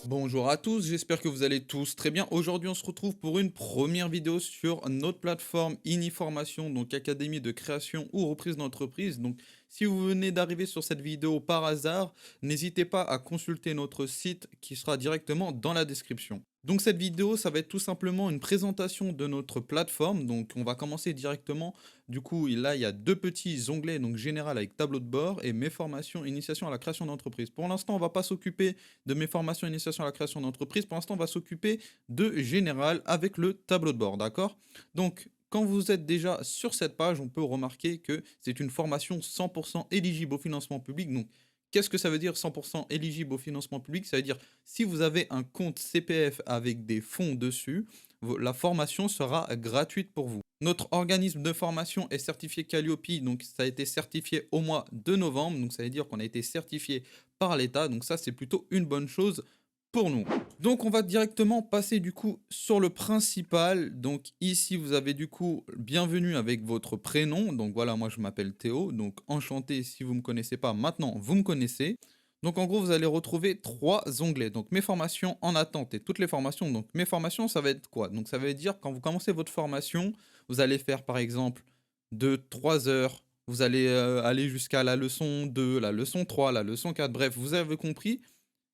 Bonjour à tous, j'espère que vous allez tous très bien. Aujourd'hui, on se retrouve pour une première vidéo sur notre plateforme Iniformation, donc Académie de création ou reprise d'entreprise. Donc, si vous venez d'arriver sur cette vidéo par hasard, n'hésitez pas à consulter notre site qui sera directement dans la description. Donc, cette vidéo, ça va être tout simplement une présentation de notre plateforme. Donc, on va commencer directement. Du coup, là, il y a deux petits onglets, donc général avec tableau de bord et mes formations, initiation à la création d'entreprise. Pour l'instant, on ne va pas s'occuper de mes formations initiation à la création d'entreprise. Pour l'instant, on va s'occuper de général avec le tableau de bord, d'accord? Donc, quand vous êtes déjà sur cette page, on peut remarquer que c'est une formation 100% éligible au financement public. Donc, qu'est-ce que ça veut dire 100% éligible au financement public? Ça veut dire si vous avez un compte CPF avec des fonds dessus, la formation sera gratuite pour vous. Notre organisme de formation est certifié Calliope, donc ça a été certifié au mois de novembre, donc ça veut dire qu'on a été certifié par l'État. Donc ça, c'est plutôt une bonne chose pour nous. Donc on va directement passer du coup sur le principal. Donc ici, vous avez du coup bienvenue avec votre prénom. Donc voilà, moi je m'appelle Théo. Donc enchanté si vous ne me connaissez pas. Maintenant, vous me connaissez. Donc en gros, vous allez retrouver trois onglets. Donc mes formations en attente et toutes les formations. Donc mes formations, ça va être quoi? Donc ça veut dire quand vous commencez votre formation, vous allez faire par exemple de 3 heures. Vous allez aller jusqu'à la leçon 2, la leçon 3, la leçon 4. Bref, vous avez compris.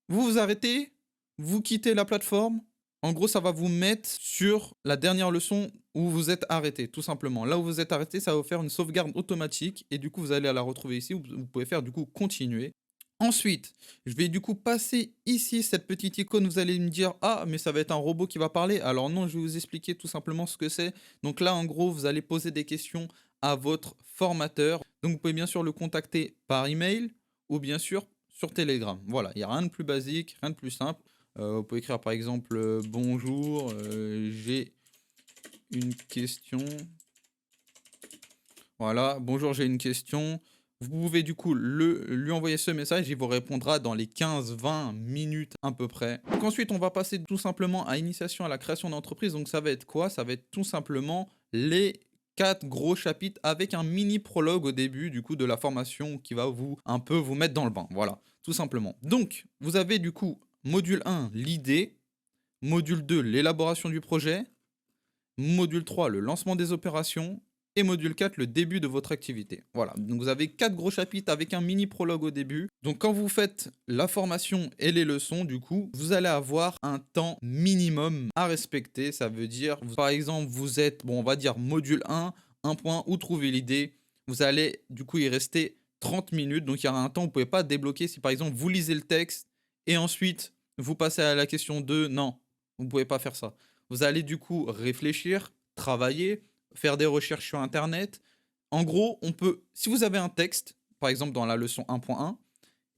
Vous vous arrêtez, vous quittez la plateforme. En gros, ça va vous mettre sur la dernière leçon où vous êtes arrêté, tout simplement. Là où vous êtes arrêté, ça va vous faire une sauvegarde automatique et du coup, vous allez la retrouver ici. Vous pouvez faire du coup continuer. Ensuite, je vais du coup passer ici cette petite icône. Vous allez me dire, ah, mais ça va être un robot qui va parler. Alors non, je vais vous expliquer tout simplement ce que c'est. Donc là, en gros, vous allez poser des questions à votre formateur. Donc vous pouvez bien sûr le contacter par email ou bien sûr sur Telegram. Voilà, il n'y a rien de plus basique, rien de plus simple. Vous pouvez écrire par exemple bonjour, j'ai une question. Voilà, bonjour, j'ai une question. Vous pouvez du coup lui envoyer ce message, il vous répondra dans les 15-20 minutes à peu près. Donc ensuite, on va passer tout simplement à initiation à la création d'entreprise. Donc ça va être quoi? Ça va être tout simplement les 4 gros chapitres avec un mini prologue au début du coup de la formation qui va vous un peu vous mettre dans le bain. Voilà, tout simplement. Donc, vous avez du coup module 1, l'idée, module 2, l'élaboration du projet, module 3, le lancement des opérations. Et module 4, le début de votre activité. Voilà, donc vous avez 4 gros chapitres avec un mini prologue au début. Donc quand vous faites la formation et les leçons, du coup, vous allez avoir un temps minimum à respecter. Ça veut dire, par exemple, vous êtes, bon, on va dire module 1, un point, où trouver l'idée. Vous allez, du coup, y rester 30 minutes. Donc il y aura un temps, vous ne pouvez pas débloquer. Si par exemple, vous lisez le texte et ensuite, vous passez à la question 2, non, vous ne pouvez pas faire ça. Vous allez du coup réfléchir, travailler, faire des recherches sur internet. En gros, on peut si vous avez un texte, par exemple dans la leçon 1.1,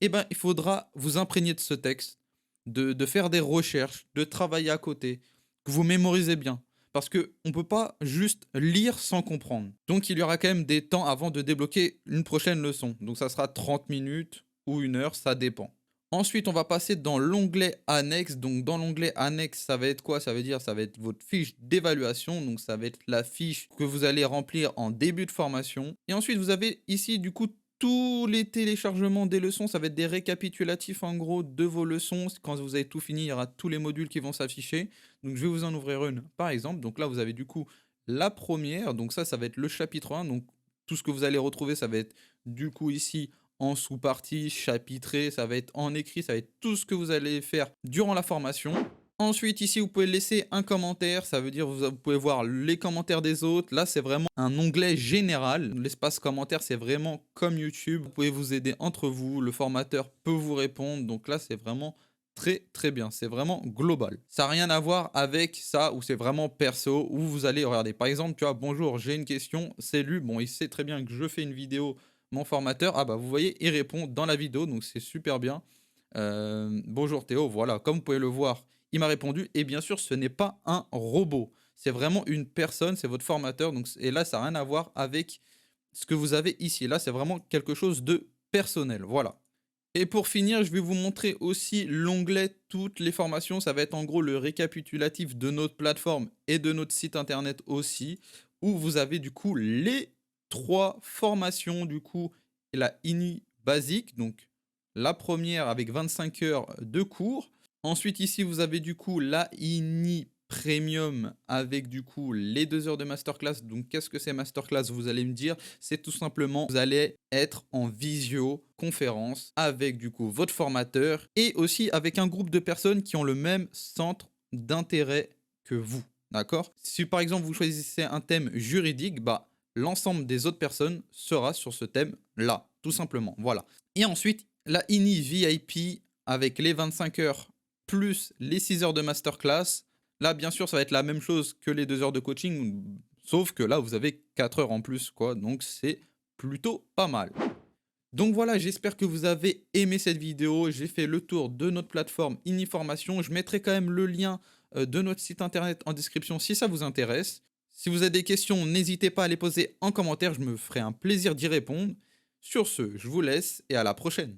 eh ben, il faudra vous imprégner de ce texte, de faire des recherches, de travailler à côté, que vous mémorisez bien. Parce qu'on ne peut pas juste lire sans comprendre. Donc il y aura quand même des temps avant de débloquer une prochaine leçon. Donc ça sera 30 minutes ou 1 heure, ça dépend. Ensuite, on va passer dans l'onglet annexe. Donc, dans l'onglet annexe, ça va être quoi? Ça veut dire, ça va être votre fiche d'évaluation. Donc, ça va être la fiche que vous allez remplir en début de formation. Et ensuite, vous avez ici, du coup, tous les téléchargements des leçons. Ça va être des récapitulatifs, en gros, de vos leçons. Quand vous avez tout fini, il y aura tous les modules qui vont s'afficher. Donc, je vais vous en ouvrir une, par exemple. Donc là, vous avez du coup la première. Donc, ça va être le chapitre 1. Donc, tout ce que vous allez retrouver, ça va être du coup ici en sous-partie, chapitré, ça va être en écrit, ça va être tout ce que vous allez faire durant la formation. Ensuite, ici, vous pouvez laisser un commentaire, ça veut dire vous pouvez voir les commentaires des autres. Là, c'est vraiment un onglet général. L'espace commentaire, c'est vraiment comme YouTube. Vous pouvez vous aider entre vous, le formateur peut vous répondre. Donc là, c'est vraiment très très bien, c'est vraiment global. Ça n'a rien à voir avec ça où c'est vraiment perso, où vous allez regarder. Par exemple, tu vois, bonjour, j'ai une question, c'est lui, bon, il sait très bien que je fais une vidéo, mon formateur, ah bah vous voyez, il répond dans la vidéo, donc c'est super bien. Bonjour Théo, voilà, comme vous pouvez le voir, il m'a répondu, et bien sûr, ce n'est pas un robot, c'est vraiment une personne, c'est votre formateur, donc, et là, ça n'a rien à voir avec ce que vous avez ici. Là, c'est vraiment quelque chose de personnel, voilà. Et pour finir, je vais vous montrer aussi l'onglet toutes les formations. Ça va être en gros le récapitulatif de notre plateforme et de notre site internet aussi, où vous avez du coup les 3 formations du coup, la basique, donc la première avec 25 heures de cours. Ensuite, ici, vous avez du coup la INI Premium avec du coup les 2 heures de masterclass. Donc, qu'est-ce que c'est masterclass? Vous allez me dire, c'est tout simplement, vous allez être en visioconférence avec du coup votre formateur et aussi avec un groupe de personnes qui ont le même centre d'intérêt que vous. D'accord? Si par exemple vous choisissez un thème juridique, bah, l'ensemble des autres personnes sera sur ce thème-là, tout simplement. Voilà. Et ensuite, la INI VIP avec les 25 heures plus les 6 heures de masterclass. Là, bien sûr, ça va être la même chose que les 2 heures de coaching, sauf que là, vous avez 4 heures en plus, quoi. Donc, c'est plutôt pas mal. Donc voilà, j'espère que vous avez aimé cette vidéo. J'ai fait le tour de notre plateforme Iniformation. Je mettrai quand même le lien de notre site internet en description si ça vous intéresse. Si vous avez des questions, n'hésitez pas à les poser en commentaire. Je me ferai un plaisir d'y répondre. Sur ce, je vous laisse et à la prochaine.